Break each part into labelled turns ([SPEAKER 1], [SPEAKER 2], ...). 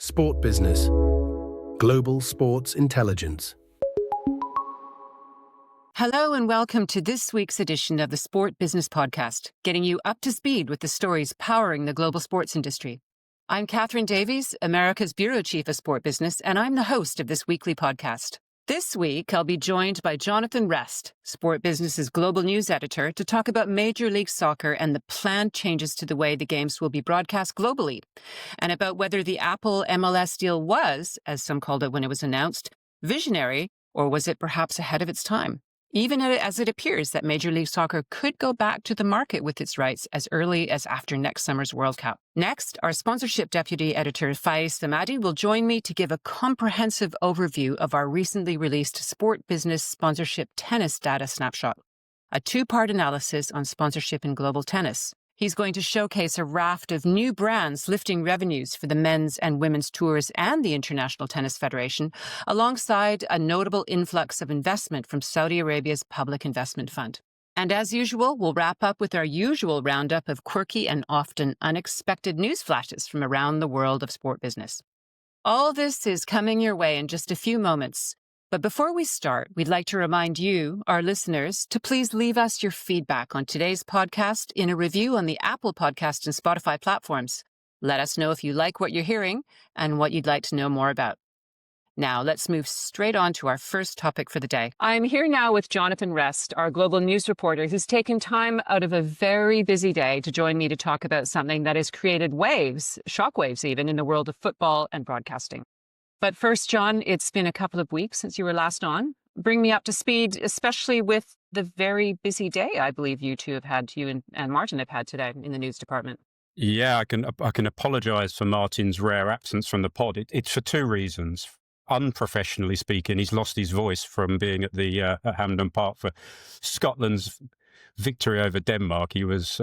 [SPEAKER 1] Sport Business. Global Sports Intelligence.
[SPEAKER 2] Hello and welcome to this week's edition of the Sport Business Podcast, getting you up to speed with the stories powering the global sports industry. I'm Catherine Davies, America's Bureau Chief of Sport Business, and I'm the host of this weekly podcast. This week, I'll be joined by Jonathan Rest, Sport Business's global news editor, to talk about Major League Soccer and the planned changes to the way the games will be broadcast globally, and about whether the Apple MLS deal was, as some called it when it was announced, visionary, or was it perhaps ahead of its time? Even as it appears that Major League Soccer could go back to the market with its rights as early as after next summer's World Cup. Next, our sponsorship deputy editor, Faiz Samadi, will join me to give a comprehensive overview of our recently released Sport Business Sponsorship Tennis Data Snapshot, a two-part analysis on sponsorship in global tennis. He's going to showcase a raft of new brands lifting revenues for the men's and women's tours and the International Tennis Federation, alongside a notable influx of investment from Saudi Arabia's Public Investment Fund. And as usual, we'll wrap up with our usual roundup of quirky and often unexpected news flashes from around the world of sport business. All this is coming your way in just a few moments. But before we start, we'd like to remind you, our listeners, to please leave us your feedback on today's podcast in a review on the Apple Podcast and Spotify platforms. Let us know if you like what you're hearing and what you'd like to know more about. Now, let's move straight on to our first topic for the day. I'm here now with Jonathan Rest, our global news reporter, who's taken time out of a very busy day to join me to talk about something that has created waves, shockwaves even, in the world of football and broadcasting. But first, John, it's been a couple of weeks since you were last on. Bring me up to speed, especially with the very busy day I believe you and Martin have had today in the news department.
[SPEAKER 3] Yeah, I can apologise for Martin's rare absence from the pod. It's for two reasons. Unprofessionally speaking, he's lost his voice from being at the at Hampden Park for Scotland's victory over Denmark. He was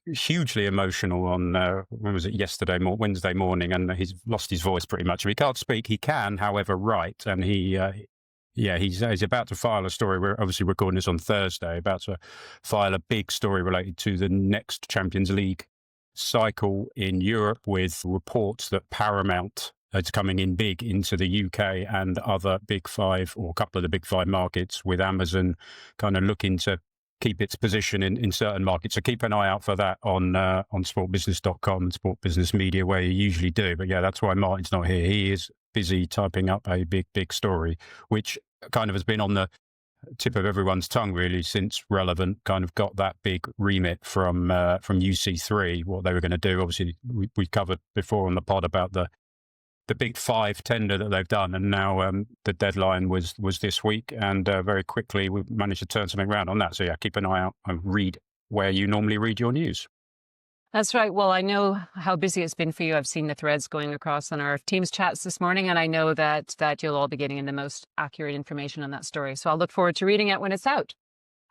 [SPEAKER 3] hugely emotional on when was it Wednesday morning, and he's lost his voice pretty much. He can't speak. He can, however, write, and he's about to file a story. We're obviously recording this on Thursday. About to file a big story related to the next Champions League cycle in Europe, with reports that Paramount is coming in big into the UK and other big five, or a couple of the big five markets, with Amazon kind of looking to keep its position in certain markets. So keep an eye out for that on sportbusiness.com and Sport Business Media, where you usually do. But yeah, that's why Martin's not here. He is busy typing up a big story, which kind of has been on the tip of everyone's tongue really since Relevant kind of got that big remit from UC3, what they were going to do. Obviously, we covered before on the pod about the big five tender that they've done, and now the deadline was this week, and very quickly we managed to turn something around on that. So yeah, keep an eye out and read where you normally read your news.
[SPEAKER 2] That's right. Well, I know how busy it's been for you. I've seen the threads going across on our Teams chats this morning, and I know that you'll all be getting in the most accurate information on that story. So I'll look forward to reading it when it's out.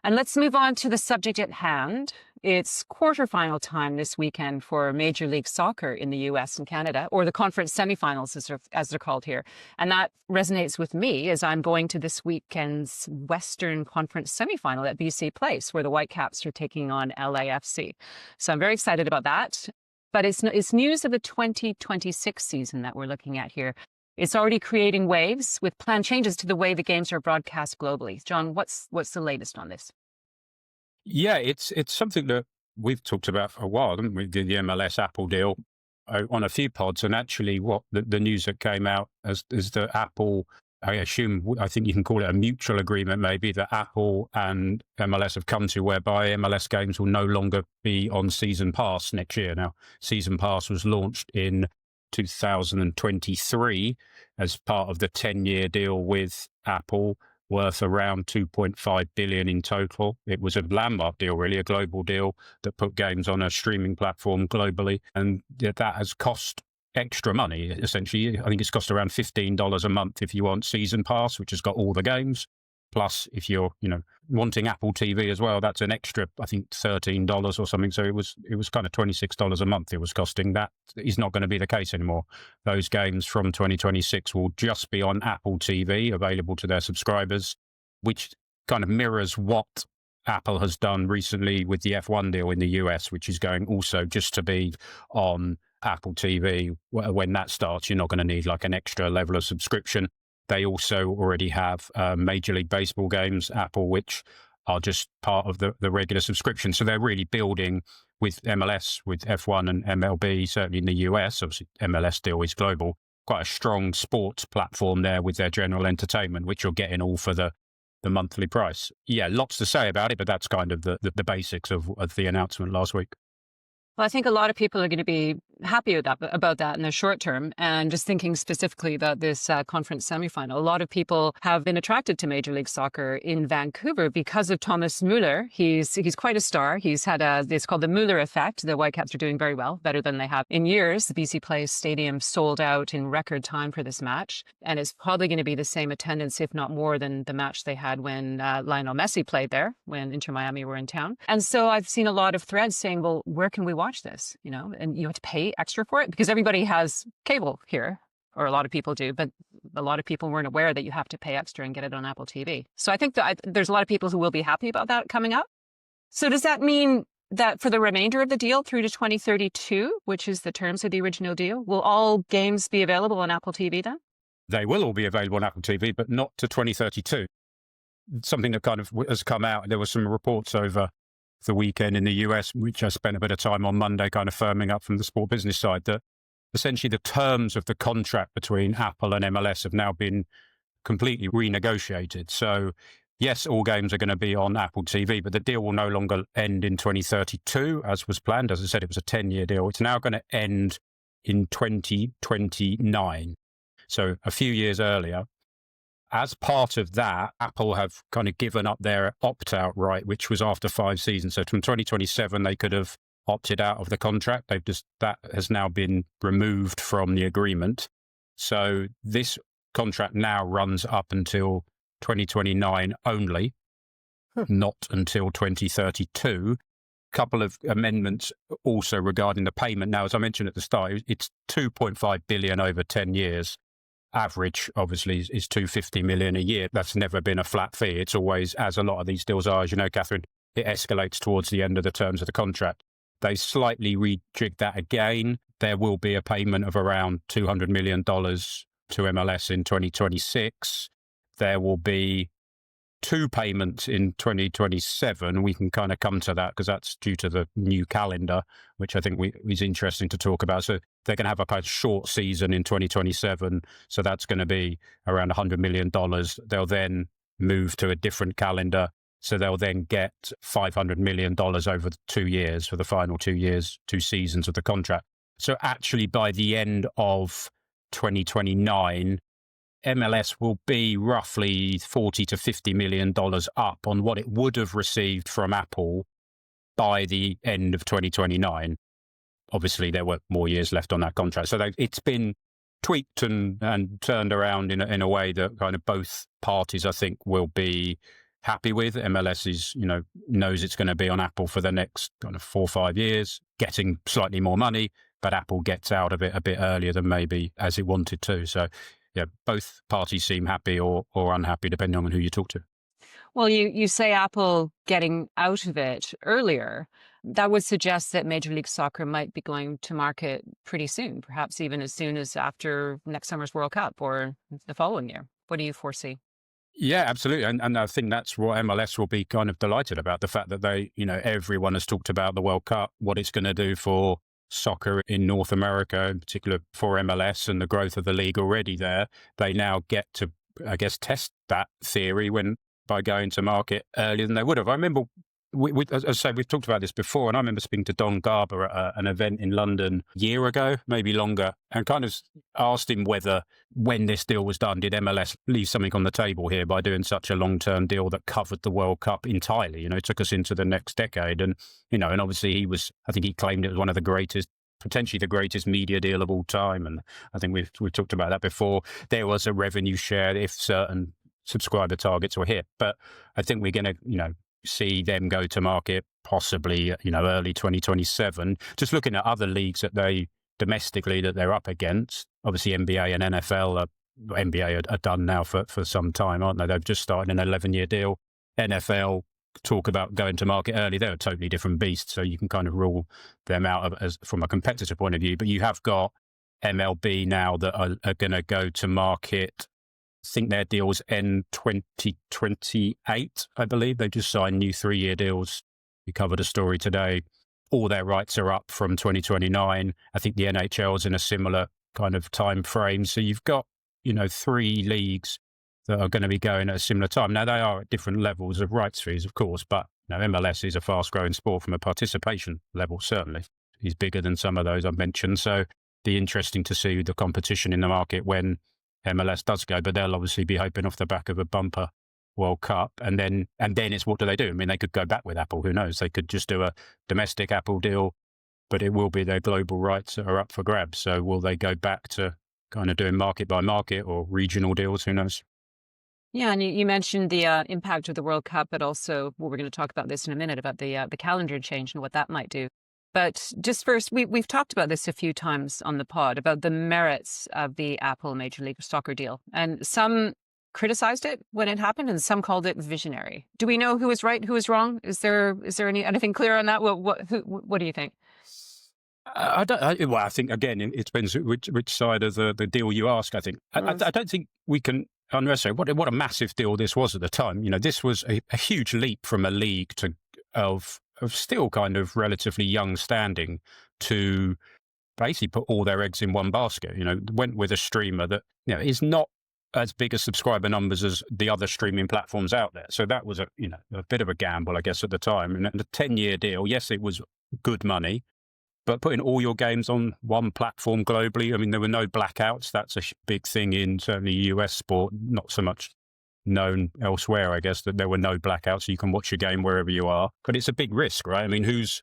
[SPEAKER 2] And let's move on to the subject at hand. It's quarterfinal time this weekend for Major League Soccer in the US and Canada, or the conference semifinals as they're called here. And that resonates with me as I'm going to this weekend's Western Conference semifinal at BC Place, where the Whitecaps are taking on LAFC. So I'm very excited about that. But it's news of the 2026 season that we're looking at here. It's already creating waves with planned changes to the way the games are broadcast globally. John, what's the latest on this?
[SPEAKER 3] Yeah, it's something that we've talked about for a while, haven't we? The MLS Apple deal on a few pods, and actually what the news that came out is that Apple, I think you can call it a mutual agreement maybe, that Apple and MLS have come to, whereby MLS games will no longer be on Season Pass next year. Now, Season Pass was launched in 2023 as part of the 10-year deal with Apple, worth around $2.5 billion in total. It was a landmark deal, really, a global deal that put games on a streaming platform globally. And that has cost extra money, essentially. I think it's cost around $15 a month if you want Season Pass, which has got all the games. Plus, if you're, wanting Apple TV as well, that's an extra, I think, $13 or something. So it was kind of $26 a month it was costing. That is not going to be the case anymore. Those games from 2026 will just be on Apple TV, available to their subscribers, which kind of mirrors what Apple has done recently with the F1 deal in the US, which is going also just to be on Apple TV, when that starts, you're not going to need like an extra level of subscription. They also already have Major League Baseball games, Apple, which are just part of the regular subscription. So they're really building with MLS, with F1 and MLB, certainly in the US, obviously MLS still is global, quite a strong sports platform there with their general entertainment, which you're getting all for the monthly price. Yeah, lots to say about it, but that's kind of the basics of the announcement last week.
[SPEAKER 2] Well, I think a lot of people are going to be happy about that in the short term. And just thinking specifically about this conference semifinal, a lot of people have been attracted to Major League Soccer in Vancouver because of Thomas Müller. He's quite a star. He's had it's called the Müller effect. The Whitecaps are doing very well, better than they have in years. The BC Place Stadium sold out in record time for this match. And it's probably going to be the same attendance, if not more, than the match they had when Lionel Messi played there, when Inter Miami were in town. And so I've seen a lot of threads saying, well, where can we watch this? And you have to pay extra for it because everybody has cable here, or a lot of people do, but a lot of people weren't aware that you have to pay extra and get it on Apple TV. So I think that there's a lot of people who will be happy about that coming up. So does that mean that for the remainder of the deal through to 2032, which is the terms of the original deal, will all games be available on Apple TV then?
[SPEAKER 3] They will all be available on Apple TV, but not to 2032. Something that kind of has come out, there were some reports over the weekend in the US, which I spent a bit of time on Monday kind of firming up from the sport business side, that essentially the terms of the contract between Apple and MLS have now been completely renegotiated. So yes, all games are going to be on Apple TV, but the deal will no longer end in 2032 as was planned. As I said, it was a 10-year deal. It's now going to end in 2029. So a few years earlier. As part of that, Apple have kind of given up their opt-out right, which was after 5 seasons. So from 2027, they could have opted out of the contract. That has now been removed from the agreement. So this contract now runs up until 2029 only, not until 2032. Couple of amendments also regarding the payment. Now, as I mentioned at the start, it's $2.5 billion over 10 years. Average, obviously, is $250 million a year. That's never been a flat fee. It's always, as a lot of these deals are, as you know, Catherine, it escalates towards the end of the terms of the contract. They slightly rejigged that again. There will be a payment of around $200 million to MLS in 2026. There will be 2 payments in 2027. We can kind of come to that because that's due to the new calendar, which I think is interesting to talk about. So they're going to have a kind of short season in 2027. So that's going to be around $100 million. They'll then move to a different calendar. So they'll then get $500 million over 2 years for the final 2 years, 2 seasons of the contract. So actually by the end of 2029, MLS will be roughly $40 to $50 million up on what it would have received from Apple by the end of 2029. Obviously, there were more years left on that contract. So it's been tweaked and turned around in a way that kind of both parties, I think, will be happy with. MLS knows it's going to be on Apple for the next kind of 4 or 5 years, getting slightly more money, but Apple gets out of it a bit earlier than maybe as it wanted to. So yeah, both parties seem happy or unhappy, depending on who you talk to.
[SPEAKER 2] Well, you say Apple getting out of it earlier. That would suggest that Major League Soccer might be going to market pretty soon, perhaps even as soon as after next summer's World Cup or the following year. What do you foresee?
[SPEAKER 3] Yeah, absolutely. And I think that's what MLS will be kind of delighted about, the fact that everyone has talked about the World Cup, what it's going to do for soccer in North America, in particular for MLS and the growth of the league already there. They now get to, I guess, test that theory by going to market earlier than they would have. I remember, as I say, we've talked about this before, and I remember speaking to Don Garber at an event in London a year ago, maybe longer, and kind of asked him whether, when this deal was done, did MLS leave something on the table here by doing such a long-term deal that covered the World Cup entirely? It took us into the next decade. And, and obviously I think he claimed it was one of the greatest, potentially the greatest media deal of all time. And I think we've talked about that before. There was a revenue share if certain subscriber targets were hit. But I think we're going to, see them go to market possibly, early 2027. Just looking at other leagues domestically that they're up against, obviously NBA and NFL, NBA are done now for some time, aren't they? They've just started an 11-year deal. NFL talk about going to market early, they're a totally different beast. So you can kind of rule them out as from a competitor point of view. But you have got MLB now that are going to go to market. I think their deals end 2028, I believe. They just signed new 3-year deals. We covered a story today. All their rights are up from 2029. I think the NHL is in a similar kind of time frame. So you've got, 3 leagues that are going to be going at a similar time. Now, they are at different levels of rights fees, of course, but MLS is a fast-growing sport from a participation level, certainly. It's bigger than some of those I've mentioned. So be interesting to see the competition in the market when MLS does go, but they'll obviously be hoping off the back of a bumper World Cup. And then it's what do they do? I mean, they could go back with Apple. Who knows? They could just do a domestic Apple deal, but it will be their global rights that are up for grabs. So will they go back to kind of doing market by market or regional deals? Who knows?
[SPEAKER 2] Yeah, and you mentioned the impact of the World Cup, but also, well, we're going to talk about this in a minute, about the calendar change and what that might do. But just first, we've talked about this a few times on the pod, about the merits of the Apple Major League Soccer deal. And some criticized it when it happened, and some called it visionary. Do we know who was right, who was wrong? Is there anything clear on that? What do you think?
[SPEAKER 3] I think, again, it depends which side of the deal you ask, I think. I don't think we can underestimate what a massive deal this was at the time. This was a huge leap from a league of still kind of relatively young standing to basically put all their eggs in one basket. Went with a streamer that is not as big as subscriber numbers as the other streaming platforms out there. So that was a bit of a gamble, I guess, at the time. And the 10-year deal, yes, it was good money, but putting all your games on one platform globally, I mean, there were no blackouts. That's a big thing in certainly US sport, not so much known elsewhere, I guess, that there were no blackouts. So you can watch your game wherever you are. But it's a big risk, right? I mean, who's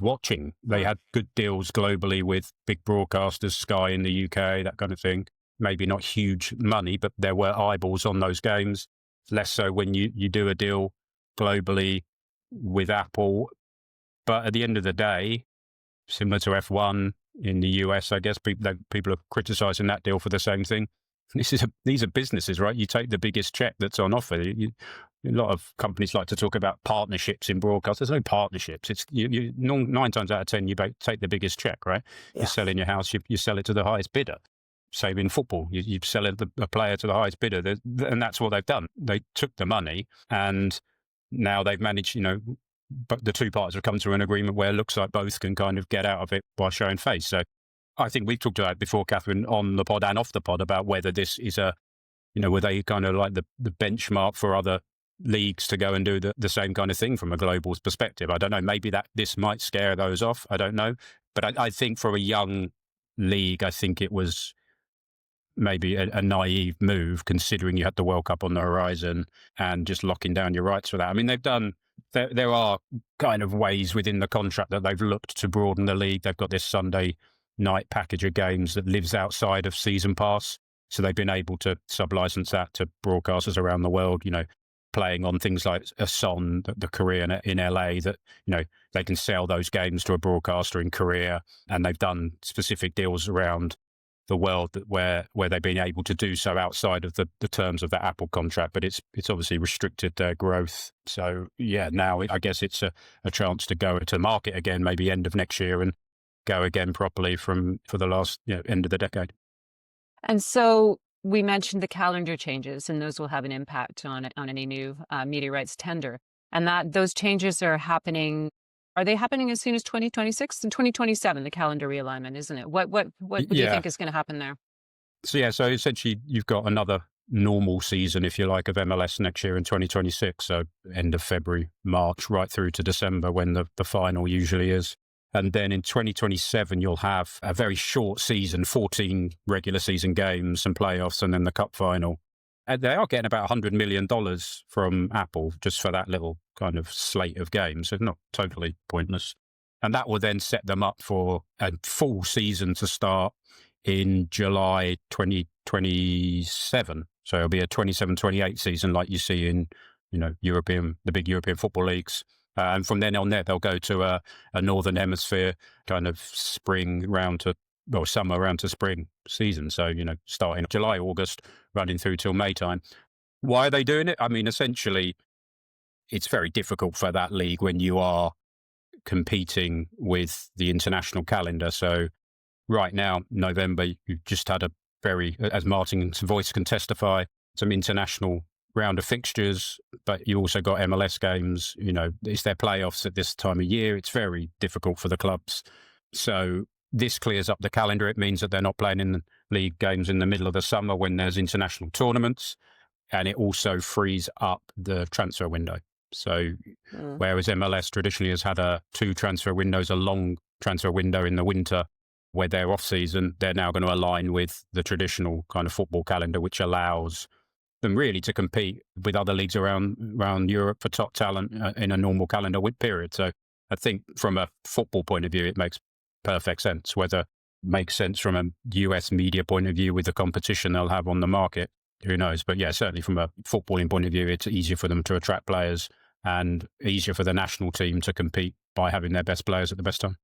[SPEAKER 3] watching? They had good deals globally with big broadcasters, Sky in the UK, that kind of thing. Maybe not huge money, but there were eyeballs on those games. Less so when you do a deal globally with Apple. But at the end of the day, similar to F1 in the US, I guess people are criticizing that deal for the same thing. These are businesses, right? You take the biggest check that's on offer. A lot of companies like to talk about partnerships in broadcast. There's no partnerships. It's 9 times out of 10, you take the biggest check, right? Yeah. You're selling your house, you sell it to the highest bidder. Same in football, you sell a player to the highest bidder, and that's what they've done. They took the money, and now they've managed, but the two parties have come to an agreement where it looks like both can kind of get out of it by showing face. So I think we've talked about it before, Catherine, on the pod and off the pod, about whether this is were they kind of like the benchmark for other leagues to go and do the same kind of thing from a global perspective. I don't know. Maybe this might scare those off. I don't know. But I think for a young league, I think it was maybe a naive move, considering you had the World Cup on the horizon and just locking down your rights for that. I mean, they've done, there are kind of ways within the contract that they've looked to broaden the league. They've got this Sunday night package of games that lives outside of season pass. So they've been able to sub-license that to broadcasters around the world, playing on things like a Son, the Korean in LA, that, they can sell those games to a broadcaster in Korea. And they've done specific deals around the world where they've been able to do so outside of the terms of that Apple contract, but it's obviously restricted their growth. So yeah, now I guess it's a chance to go to market again, maybe end of next year, and go again properly for the last end of the decade.
[SPEAKER 2] And so we mentioned the calendar changes, and those will have an impact on any new media rights tender, and that those changes are happening. Are they happening as soon as 2026 and 2027? The calendar realignment, isn't it? What do you think is going to happen there?
[SPEAKER 3] So essentially you've got another normal season, if you like, of MLS next year in 2026. So end of February, March, right through to December, when the final usually is. And then in 2027, you'll have a very short season, 14 regular season games and playoffs, and then the cup final. And they are getting about $100 million from Apple just for that little kind of slate of games. So not totally pointless. And that will then set them up for a full season to start in July 2027. So it'll be a 27-28 season like you see in, the big European football leagues. And from then on they'll go to a Northern Hemisphere kind of summer round to spring season. So, starting July, August, running through till May time. Why are they doing it? I mean, essentially, it's very difficult for that league when you are competing with the international calendar. So right now, November, you've just had a very, as Martin's voice can testify, some international round of fixtures, but you also got MLS games. It's their playoffs at this time of year. It's very difficult for the clubs. So this clears up the calendar. It means that they're not playing in league games in the middle of the summer when there's international tournaments. And it also frees up the transfer window. So whereas MLS traditionally has had 2 transfer windows, a long transfer window in the winter where they're off season, they're now going to align with the traditional kind of football calendar, which allows them really to compete with other leagues around Europe for top talent in a normal calendar period. So I think from a football point of view, it makes perfect sense. Whether it makes sense from a US media point of view with the competition they'll have on the market, who knows? But yeah, certainly from a footballing point of view, it's easier for them to attract players and easier for the national team to compete by having their best players at the best time.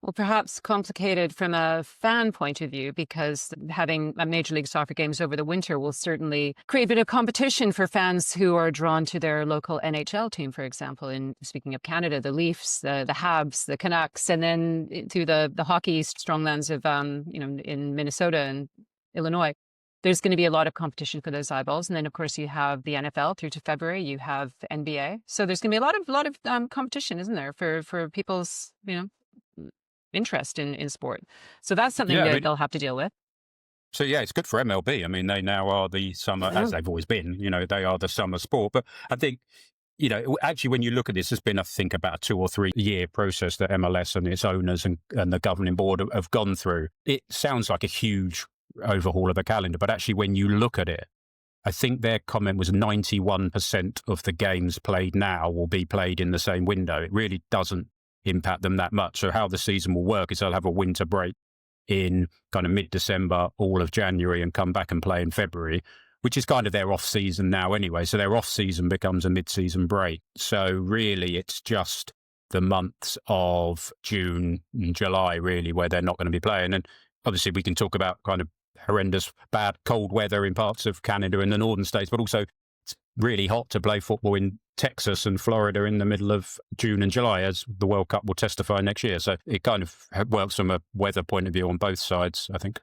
[SPEAKER 2] Well, perhaps complicated from a fan point of view, because having Major League Soccer games over the winter will certainly create a bit of competition for fans who are drawn to their local NHL team, for example. And speaking of Canada, the Leafs, the Habs, the Canucks, and then to the hockey stronglands of, in Minnesota and Illinois. There's going to be a lot of competition for those eyeballs. And then, of course, you have the NFL through to February. You have NBA. So there's going to be a lot of competition, isn't there, for people's, interest in sport. So that's something they'll have to deal with.
[SPEAKER 3] So, yeah, it's good for MLB. I mean, they now are the summer, as they've always been, they are the summer sport. But I think, actually, when you look at this, it's been, I think, about a 2 or 3 year process that MLS and its owners and the governing board have gone through. It sounds like a huge overhaul of the calendar, but actually, when you look at it, I think their comment was 91% of the games played now will be played in the same window. It really doesn't impact them that much. So how the season will work is they'll have a winter break in kind of mid-December, all of January, and come back and play in February, which is kind of their off-season now anyway. So their off-season becomes a mid-season break. So really, it's just the months of June and July, really, where they're not going to be playing. And obviously, we can talk about kind of horrendous, bad, cold weather in parts of Canada and the northern states, but also it's really hot to play football in Texas and Florida in the middle of June and July, as the World Cup will testify next year. So it kind of works from a weather point of view on both sides, I think.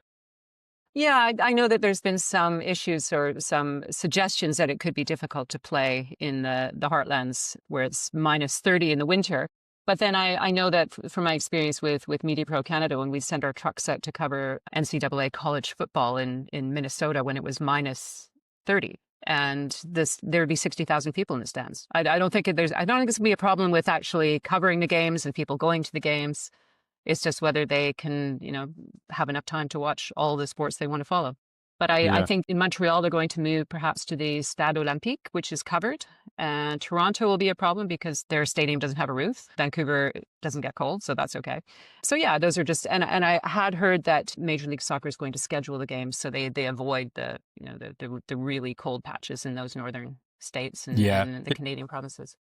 [SPEAKER 2] Yeah, I know that there's been some issues or some suggestions that it could be difficult to play in the heartlands where it's minus 30 in the winter. But then I know that from my experience with Media Pro Canada, when we send our trucks out to cover NCAA college football in Minnesota when it was minus 30. And there would be 60,000 people in the stands. I don't think it's going to be a problem with actually covering the games and people going to the games. It's just whether they can, have enough time to watch all the sports they want to follow. But I think in Montreal, they're going to move perhaps to the Stade Olympique, which is covered. And Toronto will be a problem because their stadium doesn't have a roof. Vancouver doesn't get cold, so that's okay. So yeah, those are just, and I had heard that Major League Soccer is going to schedule the games so they avoid the really cold patches in those northern states and the Canadian provinces.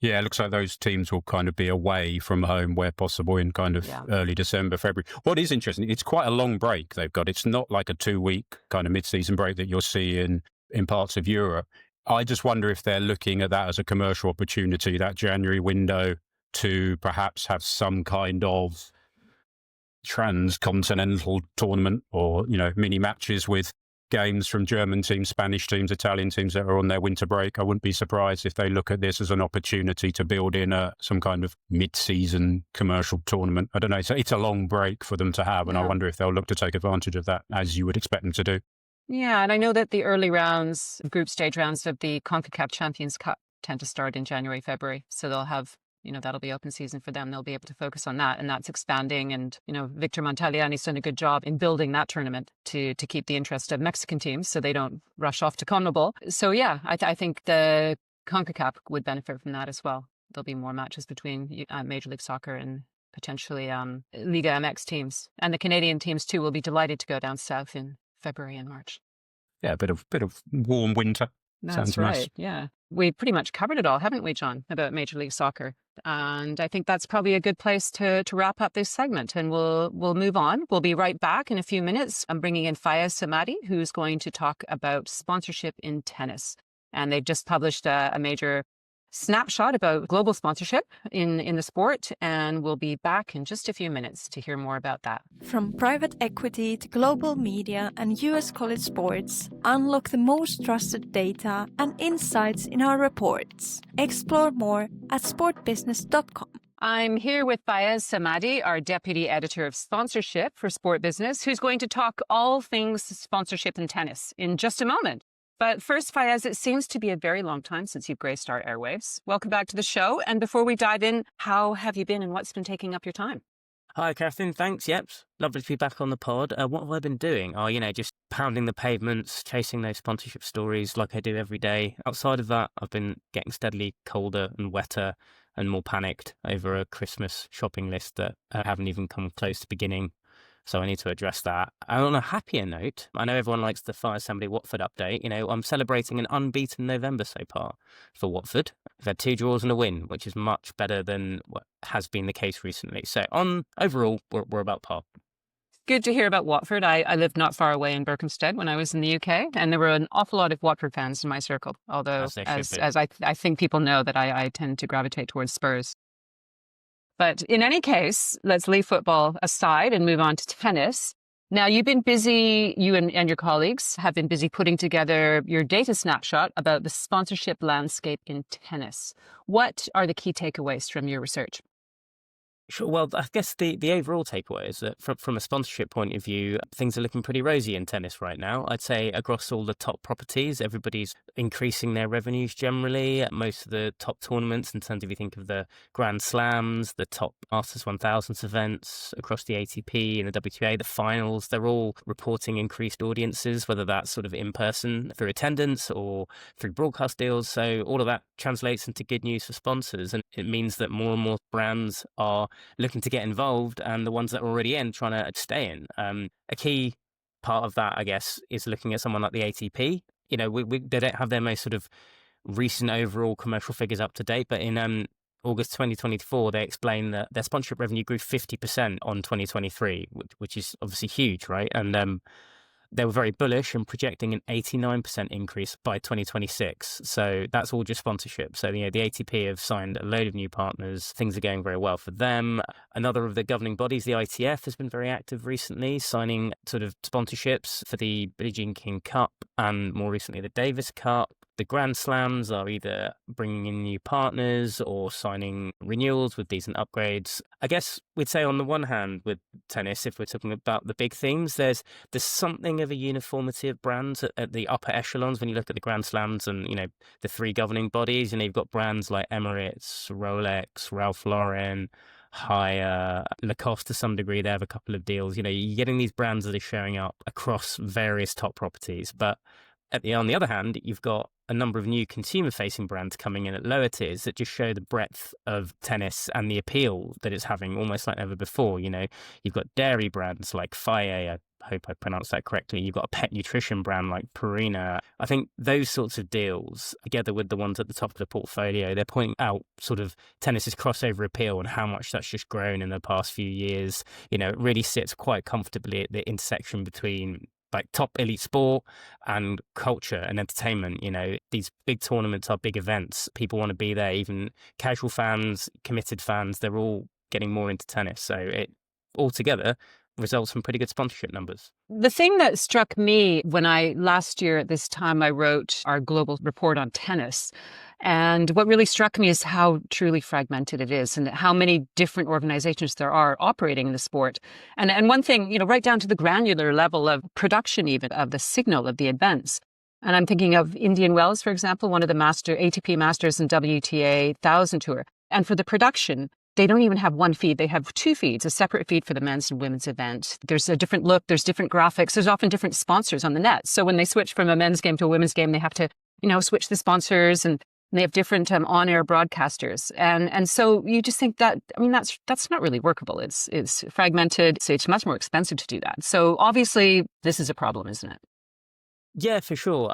[SPEAKER 3] Yeah, it looks like those teams will kind of be away from home where possible in kind of early December, February. What is interesting, it's quite a long break they've got. It's not like a 2-week kind of mid-season break that you'll see in parts of Europe. I just wonder if they're looking at that as a commercial opportunity, that January window, to perhaps have some kind of transcontinental tournament or, mini matches with games from German teams, Spanish teams, Italian teams that are on their winter break. I wouldn't be surprised if they look at this as an opportunity to build in some kind of mid-season commercial tournament. I don't know. It's a long break for them to have, and I wonder if they'll look to take advantage of that, as you would expect them to do.
[SPEAKER 2] Yeah, and I know that the early rounds, group stage rounds of the CONCACAF Champions Cup tend to start in January, February. So they'll have, that'll be open season for them. They'll be able to focus on that, and that's expanding. And, Victor Montagliani's done a good job in building that tournament to keep the interest of Mexican teams so they don't rush off to CONMEBOL. So yeah, I think the CONCACAF would benefit from that as well. There'll be more matches between Major League Soccer and potentially Liga MX teams. And the Canadian teams too will be delighted to go down south in February and March.
[SPEAKER 3] Yeah, a bit of warm winter.
[SPEAKER 2] That's
[SPEAKER 3] Sounds
[SPEAKER 2] right.
[SPEAKER 3] nice.
[SPEAKER 2] Yeah. We pretty much covered it all, haven't we, John, about Major League Soccer? And I think that's probably a good place to wrap up this segment. And we'll move on. We'll be right back in a few minutes. I'm bringing in Fayez Samadi, who's going to talk about sponsorship in tennis. And they've just published a major snapshot about global sponsorship in the sport, and we'll be back in just a few minutes to hear more about that.
[SPEAKER 4] From private equity to global media and US college sports, unlock the most trusted data and insights in our reports. Explore more at sportbusiness.com.
[SPEAKER 2] I'm here with Fayez Samadi, our Deputy Editor of Sponsorship for Sport Business, who's going to talk all things sponsorship in tennis in just a moment. But first, Fayez, it seems to be a very long time since you've graced our airwaves. Welcome back to the show. And before we dive in, how have you been and what's been taking up your time?
[SPEAKER 5] Hi, Catherine. Thanks. Yep. Lovely to be back on the pod. What have I been doing? Oh, just pounding the pavements, chasing those sponsorship stories like I do every day. Outside of that, I've been getting steadily colder and wetter and more panicked over a Christmas shopping list that I haven't even come close to beginning. So I need to address that. And on a happier note, I know everyone likes the Fire Somebody Watford update. I'm celebrating an unbeaten November so far for Watford. We've had 2 draws and a win, which is much better than what has been the case recently. So overall, we're about par.
[SPEAKER 2] Good to hear about Watford. I lived not far away in Berkhamsted when I was in the UK, and there were an awful lot of Watford fans in my circle, although as I think people know that I tend to gravitate towards Spurs. But in any case, let's leave football aside and move on to tennis. Now, you've been busy, you and your colleagues have been busy putting together your data snapshot about the sponsorship landscape in tennis. What are the key takeaways from your research?
[SPEAKER 5] Sure. Well, I guess the overall takeaway is that from a sponsorship point of view, things are looking pretty rosy in tennis right now. I'd say across all the top properties, everybody's increasing their revenues generally. Most of the top tournaments, in terms of you think of the Grand Slams, the top Masters 1000s events across the ATP and the WTA, the finals, they're all reporting increased audiences, whether that's sort of in person through attendance or through broadcast deals. So all of that translates into good news for sponsors. And it means that more and more brands are looking to get involved, and the ones that are already in trying to stay in. A key part of that, I guess, is looking at someone like the ATP. They don't have their most sort of recent overall commercial figures up to date, but in August 2024, they explained that their sponsorship revenue grew 50% on 2023, which is obviously huge, right? And they were very bullish and projecting an 89% increase by 2026. So that's all just sponsorship. So, the ATP have signed a load of new partners. Things are going very well for them. Another of the governing bodies, the ITF, has been very active recently, signing sort of sponsorships for the Billie Jean King Cup and more recently the Davis Cup. The Grand Slams are either bringing in new partners or signing renewals with decent upgrades. I guess we'd say on the one hand with tennis, if we're talking about the big themes, there's something of a uniformity of brands at the upper echelons. When you look at the Grand Slams and, the 3 governing bodies, you've got brands like Emirates, Rolex, Ralph Lauren, Haier, Lacoste to some degree. They have a couple of deals. You're getting these brands that are showing up across various top properties. But on the other hand, you've got a number of new consumer-facing brands coming in at lower tiers that just show the breadth of tennis and the appeal that it's having almost like never before. You've got dairy brands like Faye, I hope I pronounced that correctly. You've got a pet nutrition brand like Purina. I think those sorts of deals, together with the ones at the top of the portfolio, they're pointing out sort of tennis's crossover appeal and how much that's just grown in the past few years. It really sits quite comfortably at the intersection between like top elite sport and culture and entertainment. These big tournaments are big events. People want to be there. Even casual fans, committed fans, they're all getting more into tennis. So it altogether results in pretty good sponsorship numbers.
[SPEAKER 2] The thing that struck me when last year at this time, I wrote our global report on tennis. And what really struck me is how truly fragmented it is and how many different organizations there are operating in the sport. And one thing, right down to the granular level of production, even of the signal of the events. And I'm thinking of Indian Wells, for example, one of the ATP Masters and WTA 1000 Tour. And for the production, they don't even have one feed. They have 2 feeds, a separate feed for the men's and women's event. There's a different look. There's different graphics. There's often different sponsors on the net. So when they switch from a men's game to a women's game, they have to, switch the sponsors, and they have different on-air broadcasters. And so you just think that, that's not really workable. It's fragmented. So it's much more expensive to do that. So obviously this is a problem, isn't it?
[SPEAKER 5] Yeah, for sure.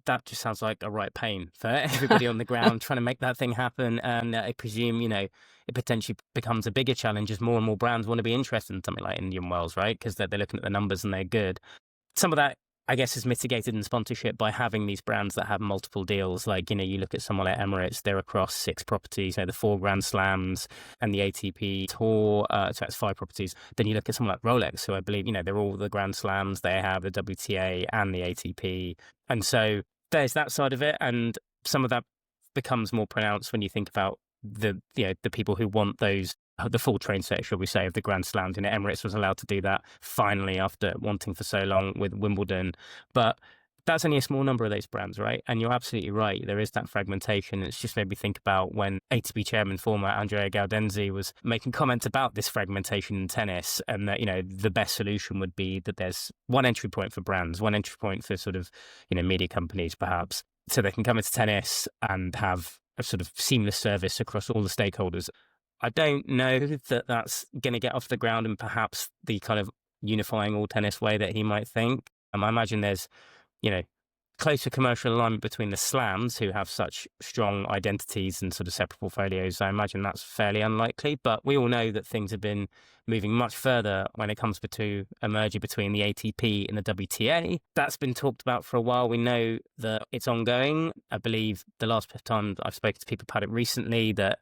[SPEAKER 5] That just sounds like a right pain for everybody on the ground trying to make that thing happen. And I presume, it potentially becomes a bigger challenge as more and more brands want to be interested in something like Indian Wells, right? Because they're looking at the numbers and they're good. Some of that I guess is mitigated in sponsorship by having these brands that have multiple deals. Like, you look at someone like Emirates, they're across 6 properties, the 4 Grand Slams and the ATP Tour. So that's 5 properties. Then you look at someone like Rolex, who I believe, they're all the Grand Slams. They have the WTA and the ATP. And so there's that side of it. And some of that becomes more pronounced when you think about the people who want those, the full train set, shall we say, of the Grand Slams. Emirates was allowed to do that finally after wanting for so long with Wimbledon. But that's only a small number of those brands, right? And you're absolutely right. There is that fragmentation. It's just made me think about when ATP chairman, former Andrea Gaudenzi, was making comments about this fragmentation in tennis, and that, the best solution would be that there's one entry point for brands, one entry point for sort of, media companies, perhaps, so they can come into tennis and have a sort of seamless service across all the stakeholders. I don't know that that's going to get off the ground and perhaps the kind of unifying all tennis way that he might think. I imagine there's, closer commercial alignment between the slams, who have such strong identities and sort of separate portfolios. I imagine that's fairly unlikely, but we all know that things have been moving much further when it comes to a merger between the ATP and the WTA. That's been talked about for a while. We know that it's ongoing. I believe the last time I've spoken to people about it recently, that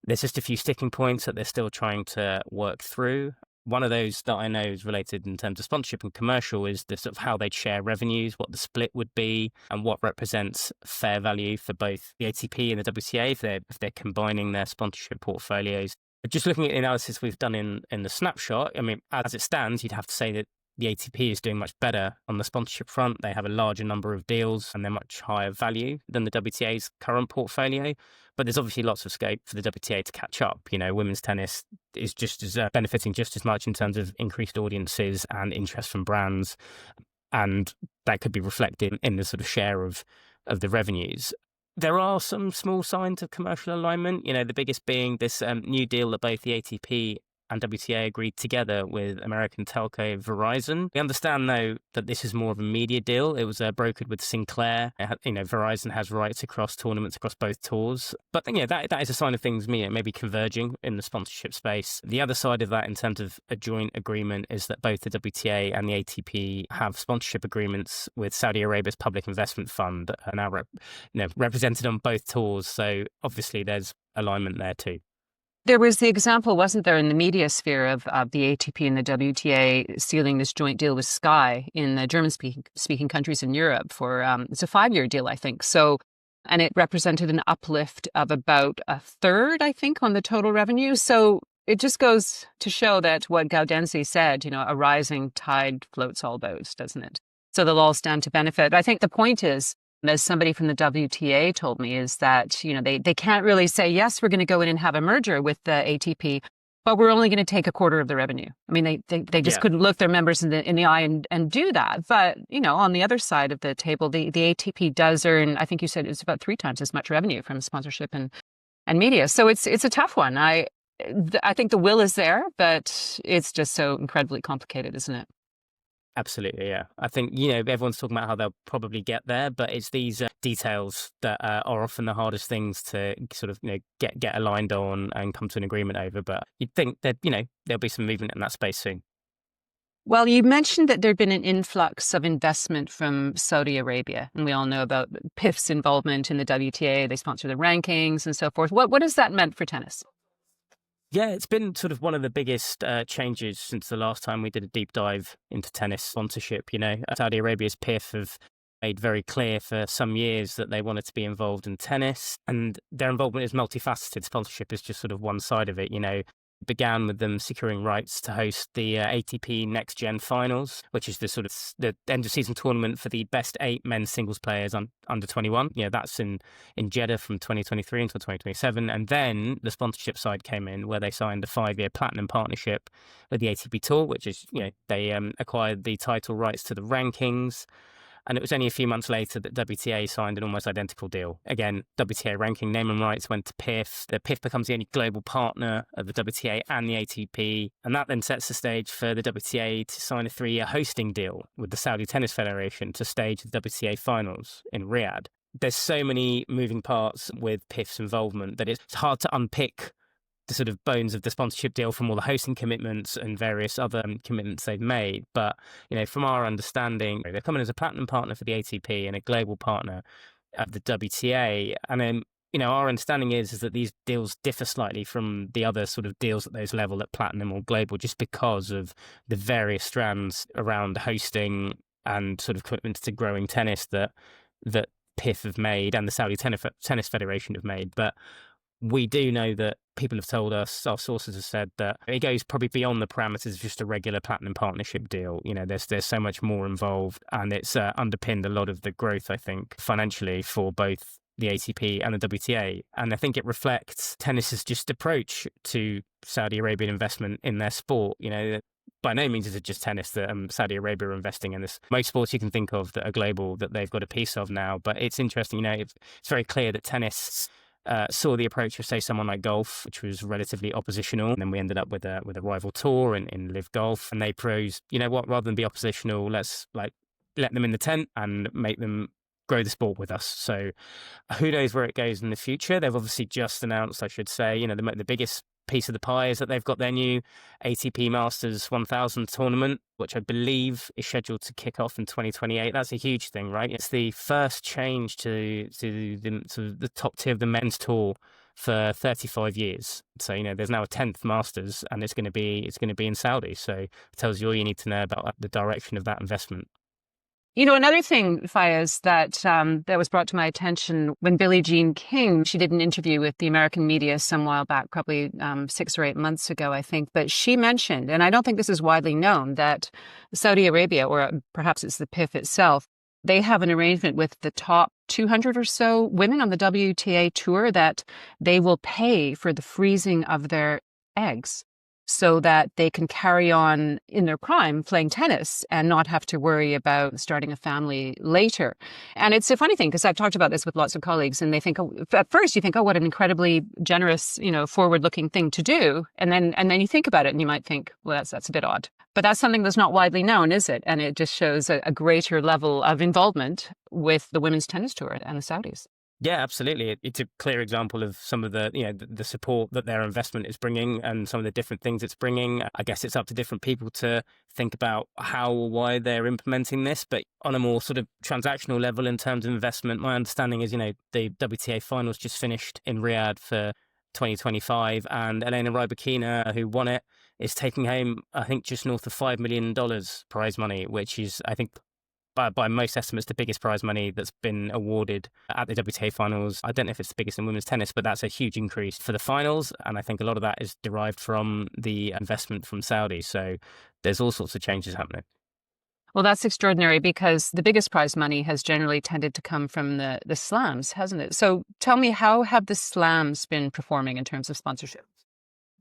[SPEAKER 5] there's just a few sticking points that they're still trying to work through. One of those that I know is related in terms of sponsorship and commercial is the sort of how they'd share revenues, what the split would be, and what represents fair value for both the ATP and the WTA if they're combining their sponsorship portfolios. Just looking at the analysis we've done in the snapshot, as it stands, you'd have to say that the ATP is doing much better on the sponsorship front. They have a larger number of deals and they're much higher value than the WTA's current portfolio. But there's obviously lots of scope for the WTA to catch up. Women's tennis is just as benefiting just as much in terms of increased audiences and interest from brands. And that could be reflected in the sort of share of the revenues. There are some small signs of commercial alignment, the biggest being this new deal that both the ATP and WTA agreed together with American telco Verizon. We understand, though, that this is more of a media deal. It was brokered with Sinclair. Verizon has rights across tournaments, across both tours. But that is a sign of things maybe converging in the sponsorship space. The other side of that, in terms of a joint agreement, is that both the WTA and the ATP have sponsorship agreements with Saudi Arabia's Public Investment Fund, now represented on both tours. So obviously there's alignment there too.
[SPEAKER 2] There was the example, wasn't there, in the media sphere of the ATP and the WTA sealing this joint deal with Sky in the German-speaking countries in Europe for, it's a 5-year deal, I think. So, and it represented an uplift of about a third, I think, on the total revenue. So it just goes to show that what Gaudenzi said, a rising tide floats all boats, doesn't it? So they'll all stand to benefit. I think the point is, as somebody from the WTA told me, is that, they can't really say, yes, we're going to go in and have a merger with the ATP, but we're only going to take a quarter of the revenue. They just couldn't look their members in the eye and do that. But, on the other side of the table, the ATP does earn, I think you said it's about 3 times as much revenue from sponsorship and media. So it's a tough one. I think the will is there, but it's just so incredibly complicated, isn't it?
[SPEAKER 5] Absolutely, yeah. I think, everyone's talking about how they'll probably get there, but it's these details that are often the hardest things to sort of, get aligned on and come to an agreement over. But you'd think that, there'll be some movement in that space soon.
[SPEAKER 2] Well, you mentioned that there'd been an influx of investment from Saudi Arabia, and we all know about PIF's involvement in the WTA. They sponsor the rankings and so forth. What has that meant for tennis?
[SPEAKER 5] Yeah, it's been sort of one of the biggest changes since the last time we did a deep dive into tennis sponsorship. Saudi Arabia's PIF have made very clear for some years that they wanted to be involved in tennis, and their involvement is multifaceted. Sponsorship is just sort of one side of it. It began with them securing rights to host the ATP Next Gen Finals, which is the sort of the end of season tournament for the best 8 men's singles players under 21. That's in Jeddah from 2023 until 2027. And then the sponsorship side came in, where they signed a 5-year platinum partnership with the ATP Tour, which is, they acquired the title rights to the rankings. And it was only a few months later that WTA signed an almost identical deal. Again, WTA ranking name and rights went to PIF. The PIF becomes the only global partner of the WTA and the ATP. And that then sets the stage for the WTA to sign a 3-year hosting deal with the Saudi Tennis Federation to stage the WTA finals in Riyadh. There's so many moving parts with PIF's involvement that it's hard to unpick the sort of bones of the sponsorship deal from all the hosting commitments and various other commitments they've made. But, from our understanding, they're coming as a platinum partner for the ATP and a global partner at the WTA. And then, our understanding is that these deals differ slightly from the other sort of deals at those level at platinum or global, just because of the various strands around hosting and sort of commitments to growing tennis that PIF have made and the Saudi Tennis Federation have made. But we do know that people have told us, our sources have said, that it goes probably beyond the parameters of just a regular platinum partnership deal. There's so much more involved, and it's underpinned a lot of the growth, I think, financially for both the ATP and the WTA. And I think it reflects tennis's just approach to Saudi Arabian investment in their sport. By no means is it just tennis that Saudi Arabia are investing in. This most sports you can think of that are global that they've got a piece of now. But it's interesting, it's very clear that tennis saw the approach of, say, someone like golf, which was relatively oppositional. And then we ended up with a rival tour in Live Golf. And they proposed, rather than be oppositional, let's let them in the tent and make them grow the sport with us. So who knows where it goes in the future. They've obviously just announced, I should say, the biggest piece of the pie is that they've got their new ATP Masters 1000 tournament, which I believe is scheduled to kick off in 2028. That's a huge thing, right? It's the first change to the top tier of the men's tour for 35 years. So, there's now a 10th Masters, and it's going to be in Saudi. So it tells you all you need to know about the direction of that investment.
[SPEAKER 2] Another thing, Fayez, that was brought to my attention when Billie Jean King, she did an interview with the American media some while back, probably 6 or 8 months ago, I think. But she mentioned, and I don't think this is widely known, that Saudi Arabia, or perhaps it's the PIF itself, they have an arrangement with the top 200 or so women on the WTA tour that they will pay for the freezing of their eggs, so that they can carry on in their prime playing tennis and not have to worry about starting a family later. And it's a funny thing, because I've talked about this with lots of colleagues, and they think, at first you think, what an incredibly generous, forward-looking thing to do. And then you think about it and you might think, well, that's a bit odd. But that's something that's not widely known, is it? And it just shows a greater level of involvement with the women's tennis tour and the Saudis.
[SPEAKER 5] Yeah, absolutely. It's a clear example of some of the support that their investment is bringing and some of the different things it's bringing. I guess it's up to different people to think about how or why they're implementing this. But on a more sort of transactional level in terms of investment, my understanding is, the WTA finals just finished in Riyadh for 2025, and Elena Rybakina, who won it, is taking home, I think, just north of $5 million prize money, which is, I think, by most estimates, the biggest prize money that's been awarded at the WTA finals. I don't know if it's the biggest in women's tennis, but that's a huge increase for the finals. And I think a lot of that is derived from the investment from Saudi. So there's all sorts of changes happening.
[SPEAKER 2] Well, that's extraordinary, because the biggest prize money has generally tended to come from the slams, hasn't it? So tell me, how have the slams been performing in terms of sponsorship?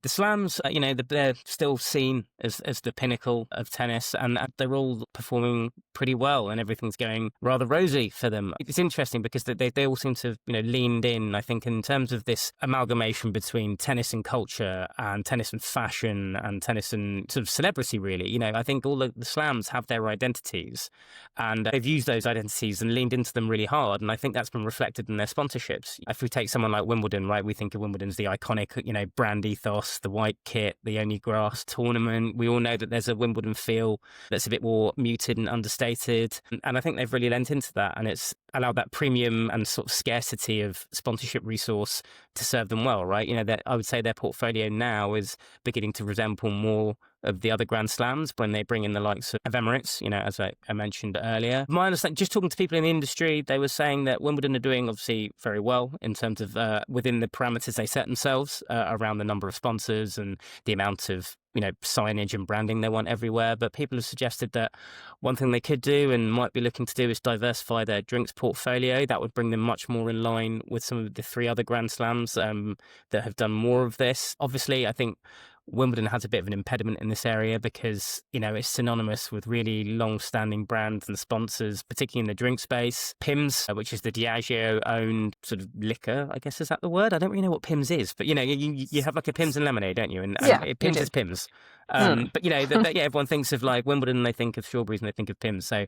[SPEAKER 5] The slams, they're still seen as the pinnacle of tennis, and they're all performing pretty well, and everything's going rather rosy for them. It's interesting because they all seem to have, leaned in, I think, in terms of this amalgamation between tennis and culture and tennis and fashion and tennis and sort of celebrity, really. I think all the slams have their identities, and they've used those identities and leaned into them really hard, and I think that's been reflected in their sponsorships. If we take someone like Wimbledon, right, we think of Wimbledon as the iconic, brand ethos, the white kit, the only grass tournament. We all know that there's a Wimbledon feel that's a bit more muted and understated. And I think they've really lent into that, and it's allowed that premium and sort of scarcity of sponsorship resource to serve them well, right? I would say their portfolio now is beginning to resemble more of the other Grand Slams when they bring in the likes of Emirates, as I mentioned earlier. My understanding, just talking to people in the industry, they were saying that Wimbledon are doing obviously very well in terms of within the parameters they set themselves around the number of sponsors and the amount of signage and branding they want everywhere. But people have suggested that one thing they could do and might be looking to do is diversify their drinks portfolio. That would bring them much more in line with some of the 3 other Grand Slams that have done more of this. Obviously, I think Wimbledon has a bit of an impediment in this area because, it's synonymous with really long-standing brands and sponsors, particularly in the drink space. Pimm's, which is the Diageo-owned sort of liquor, I guess, is that the word? I don't really know what Pimm's is, but, you have like a Pimm's and lemonade, don't you? And
[SPEAKER 2] yeah,
[SPEAKER 5] Pimm's is Pimm's. But, everyone thinks of like Wimbledon and they think of strawberries and they think of Pimm's. So,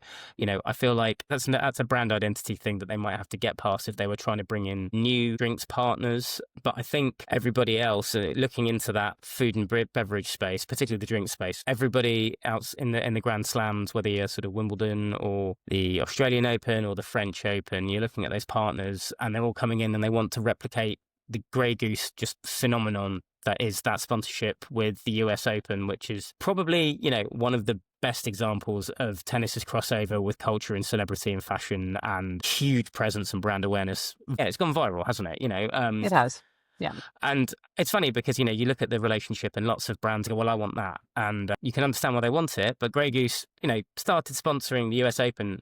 [SPEAKER 5] I feel like that's a brand identity thing that they might have to get past if they were trying to bring in new drinks partners. But I think everybody else looking into that food and beverage space, particularly the drink space, everybody else in the Grand Slams, whether you're sort of Wimbledon or the Australian Open or the French Open, you're looking at those partners and they're all coming in and they want to replicate the Grey Goose just phenomenon that is that sponsorship with the US Open, which is probably, one of the best examples of tennis's crossover with culture and celebrity and fashion and huge presence and brand awareness. Yeah, it's gone viral, hasn't it?
[SPEAKER 6] It has. Yeah.
[SPEAKER 5] And it's funny because, you look at the relationship and lots of brands go, well, I want that. And you can understand why they want it. But Grey Goose, started sponsoring the US Open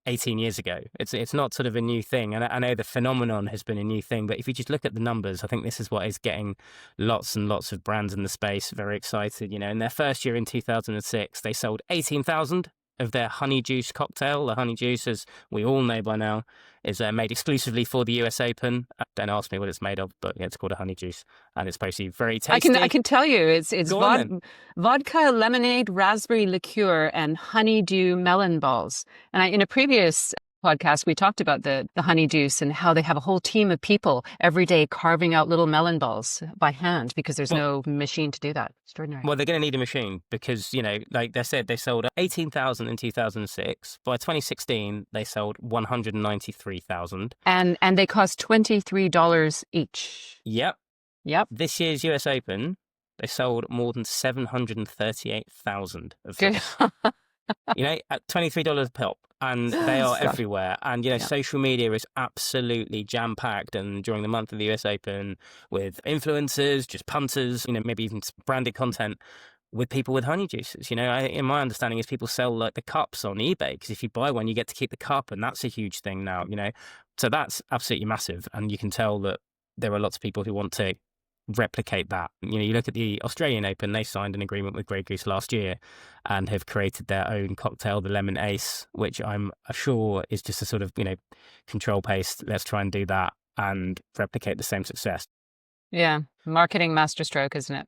[SPEAKER 5] 18 years ago. It's not sort of a new thing. And I know the phenomenon has been a new thing, but if you just look at the numbers, I think this is what is getting lots and lots of brands in the space very excited. In their first year in 2006, they sold 18,000 of their honey juice cocktail. The honey juice, as we all know by now, is made exclusively for the US Open. Don't ask me what it's made of, but it's called a honey juice, and it's supposedly very tasty.
[SPEAKER 6] I can tell you, it's vodka, lemonade, raspberry liqueur, and honeydew melon balls. And in a previous podcast, we talked about the honey juice and how they have a whole team of people every day carving out little melon balls by hand because there's no machine to do that. Extraordinary.
[SPEAKER 5] Well, they're going to need a machine because, like they said, they sold 18,000 in 2006. By 2016, they sold 193,000.
[SPEAKER 6] And they cost $23 each.
[SPEAKER 5] Yep. This year's US Open, they sold more than 738,000 of them. At $23 a pop. And they are everywhere. And, social media is absolutely jam-packed. And during the month of the US Open with influencers, just punters, maybe even branded content with people with honey juices. In my understanding is people sell like the cups on eBay because if you buy one, you get to keep the cup. And that's a huge thing now, So that's absolutely massive. And you can tell that there are lots of people who want to replicate that. You look at the Australian Open, they signed an agreement with Grey Goose last year and have created their own cocktail, the Lemon Ace, which I'm sure is just a sort of, control paste. Let's try and do that and replicate the same success.
[SPEAKER 6] Yeah. Marketing masterstroke, isn't it?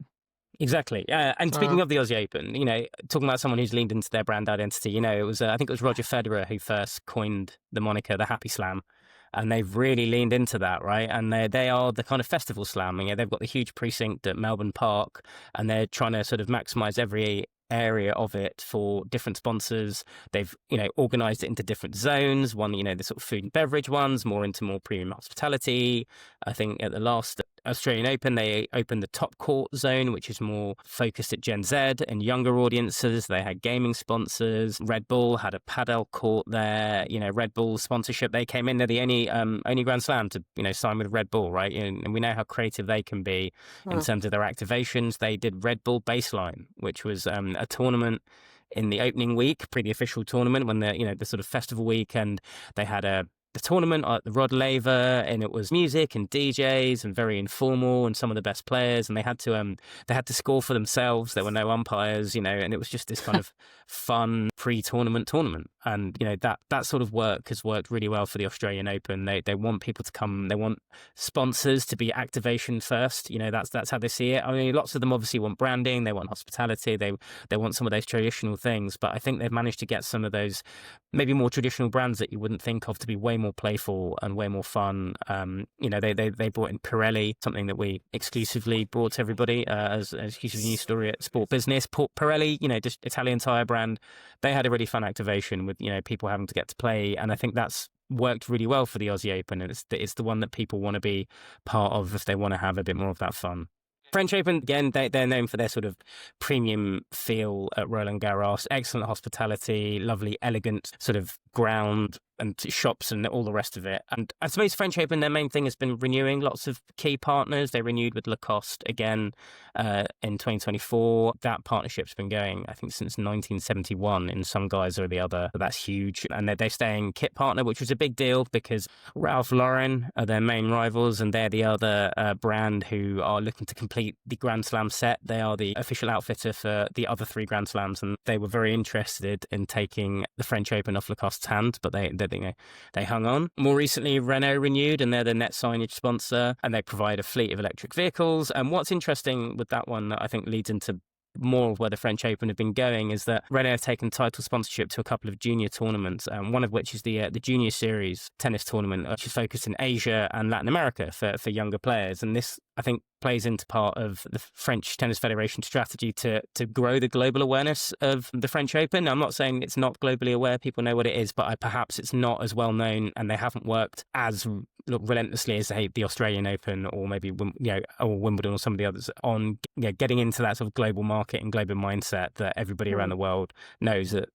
[SPEAKER 5] Exactly. And speaking of the Aussie Open, talking about someone who's leaned into their brand identity, it was, I think it was Roger Federer who first coined the moniker, the Happy Slam. And they've really leaned into that, right? And they are the kind of festival slam. They've got the huge precinct at Melbourne Park, and they're trying to sort of maximise every area of it for different sponsors. They've, organised it into different zones. One, the sort of food and beverage ones, more into more premium hospitality. I think at the last Australian Open, they opened the top court zone, which is more focused at Gen Z and younger audiences. They had gaming sponsors. Red Bull had a padel court there. Red Bull sponsorship. They came in. They're the only Grand Slam to sign with Red Bull, right? And we know how creative they can be in terms of their activations. They did Red Bull Baseline, which was a tournament in the opening week, the official tournament, when the sort of festival week, and they had the tournament at the Rod Laver, and it was music and DJs and very informal, and some of the best players, and they had to score for themselves. There were no umpires, and it was just this kind of fun pre-tournament tournament. And that sort of work has worked really well for the Australian Open. They want people to come. They want sponsors to be activation first. That's how they see it. Lots of them obviously want branding. They want hospitality. They want some of those traditional things. But I think they've managed to get some of those maybe more traditional brands that you wouldn't think of to be way more playful and way more fun. They brought in Pirelli, something that we exclusively brought to everybody as a huge news story at Sport Business. Pirelli, just Italian tyre brand. They had a really fun activation with people having to get to play, and I think that's worked really well for the Aussie Open, and it's the one that people want to be part of if they want to have a bit more of that fun. French Open, again, they're known for their sort of premium feel at Roland Garros, excellent hospitality, lovely, elegant sort of ground and shops and all the rest of it. And I suppose French Open, their main thing has been renewing lots of key partners. They renewed with Lacoste again in 2024. That partnership's been going, I think, since 1971 in some guise or the other. That's huge. And they're staying kit partner, which was a big deal because Ralph Lauren are their main rivals, and they're the other brand who are looking to complete the Grand Slam set. They are the official outfitter for the other 3 Grand Slams, and they were very interested in taking the French Open off Lacoste's hand, but they hung on. More recently, Renault renewed, and they're the net signage sponsor, and they provide a fleet of electric vehicles. And what's interesting with that one that I think leads into more of where the French Open have been going is that Rennes have taken title sponsorship to a couple of junior tournaments, one of which is the Junior Series tennis tournament, which is focused in Asia and Latin America for younger players. And this, I think, plays into part of the French Tennis Federation strategy to grow the global awareness of the French Open. I'm not saying it's not globally aware, people know what it is, but perhaps it's not as well known and they haven't worked as relentlessly as the Australian Open or maybe or Wimbledon or some of the others on getting into that sort of global market and global mindset that everybody around the world knows that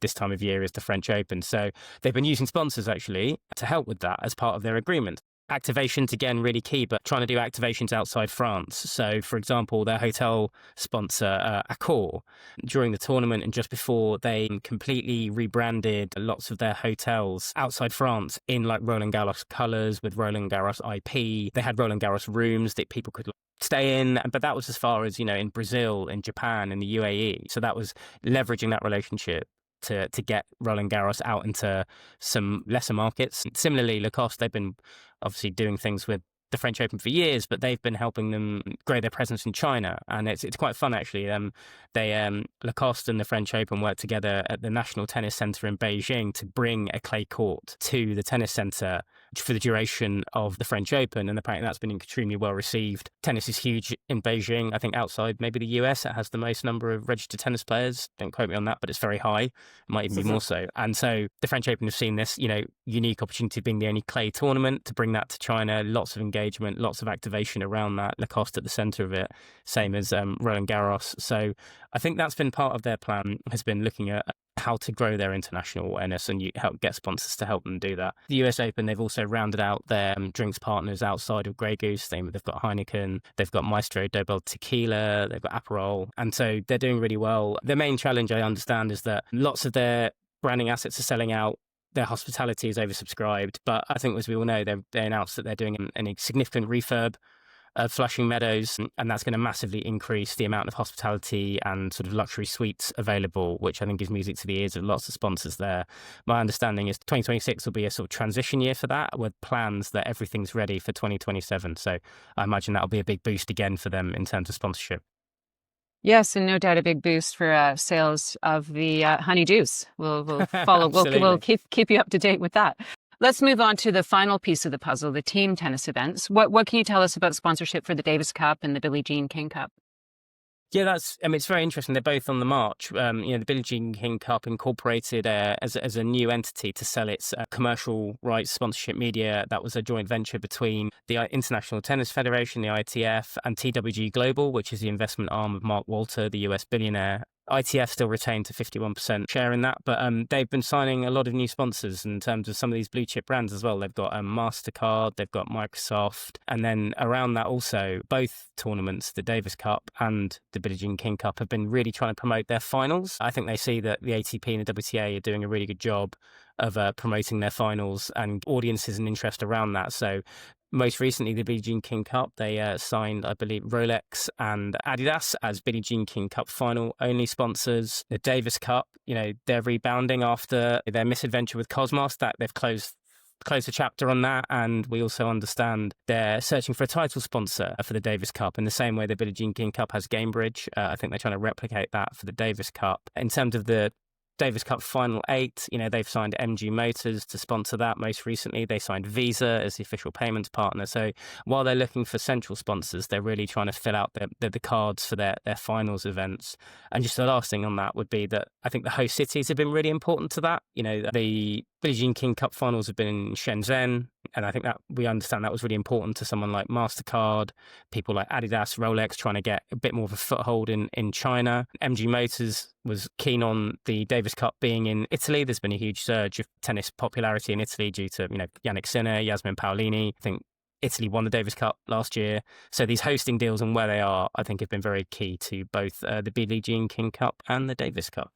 [SPEAKER 5] this time of year is the French Open. So they've been using sponsors actually to help with that as part of their agreement. Activations, again, really key, but trying to do activations outside France. So, for example, their hotel sponsor, Accor, during the tournament and just before, they completely rebranded lots of their hotels outside France in like Roland Garros colours with Roland Garros IP. They had Roland Garros rooms that people could stay in, but that was as far as, in Brazil, in Japan, in the UAE. So that was leveraging that relationship to get Roland Garros out into some lesser markets. Similarly, Lacoste, they've been obviously doing things with the French Open for years, but they've been helping them grow their presence in China, and it's quite fun actually. Lacoste and the French Open worked together at the National Tennis Center in Beijing to bring a clay court to the tennis center for the duration of the French Open, and apparently that's been extremely well received. Tennis is huge in Beijing. I think outside maybe the US, it has the most number of registered tennis players. Don't quote me on that, but it's very high. It might even be more so. And so the French Open have seen this, unique opportunity being the only clay tournament to bring that to China. Lots of engagement, lots of activation around that. Lacoste at the center of it, same as Roland Garros. So I think that's been part of their plan, has been looking at how to grow their international awareness and you help get sponsors to help them do that. The US Open, they've also rounded out their drinks partners outside of Grey Goose. They've got Heineken, they've got Maestro Dobel Tequila, they've got Aperol, and so they're doing really well. Their main challenge, I understand, is that lots of their branding assets are selling out. Their hospitality is oversubscribed, but I think, as we all know, they announced that they're doing a significant refurb of Flushing Meadows, and that's going to massively increase the amount of hospitality and sort of luxury suites available, which I think is music to the ears of lots of sponsors there. My understanding is 2026 will be a sort of transition year for that, with plans that everything's ready for 2027. So I imagine that'll be a big boost again for them in terms of sponsorship.
[SPEAKER 6] Yes, and no doubt a big boost for sales of the honeydews. We'll follow. we'll keep you up to date with that. Let's move on to the final piece of the puzzle, the team tennis events. What can you tell us about sponsorship for the Davis Cup and the Billie Jean King Cup?
[SPEAKER 5] Yeah, it's very interesting. They're both on the march. The Billie Jean King Cup incorporated as a new entity to sell its commercial rights sponsorship media. That was a joint venture between the International Tennis Federation, the ITF, and TWG Global, which is the investment arm of Mark Walter, the US billionaire. ITF still retained a 51% share in that, but they've been signing a lot of new sponsors in terms of some of these blue chip brands as well. They've got MasterCard, they've got Microsoft, and then around that also, both tournaments, the Davis Cup and the Billie Jean King Cup, have been really trying to promote their finals. I think they see that the ATP and the WTA are doing a really good job of promoting their finals and audiences and interest around that. So most recently, the Billie Jean King Cup, they signed, I believe, Rolex and Adidas as Billie Jean King Cup final only sponsors. The Davis Cup, they're rebounding after their misadventure with Cosmos, that they've closed the chapter on that, and we also understand they're searching for a title sponsor for the Davis Cup in the same way the Billie Jean King Cup has Gamebridge. I think they're trying to replicate that for the Davis Cup. In terms of the Davis Cup Final 8, they've signed MG Motors to sponsor that. Most recently, they signed Visa as the official payments partner. So while they're looking for central sponsors, they're really trying to fill out the cards for their finals events. And just the last thing on that would be that I think the host cities have been really important to that. The Billie Jean King Cup finals have been in Shenzhen, and I think that we understand that was really important to someone like MasterCard, people like Adidas, Rolex, trying to get a bit more of a foothold in China. MG Motors was keen on the Davis Cup being in Italy. There's been a huge surge of tennis popularity in Italy due to, Yannick Sinner, Yasmin Paolini. I think Italy won the Davis Cup last year. So these hosting deals and where they are, I think, have been very key to both the Billie Jean King Cup and the Davis Cup.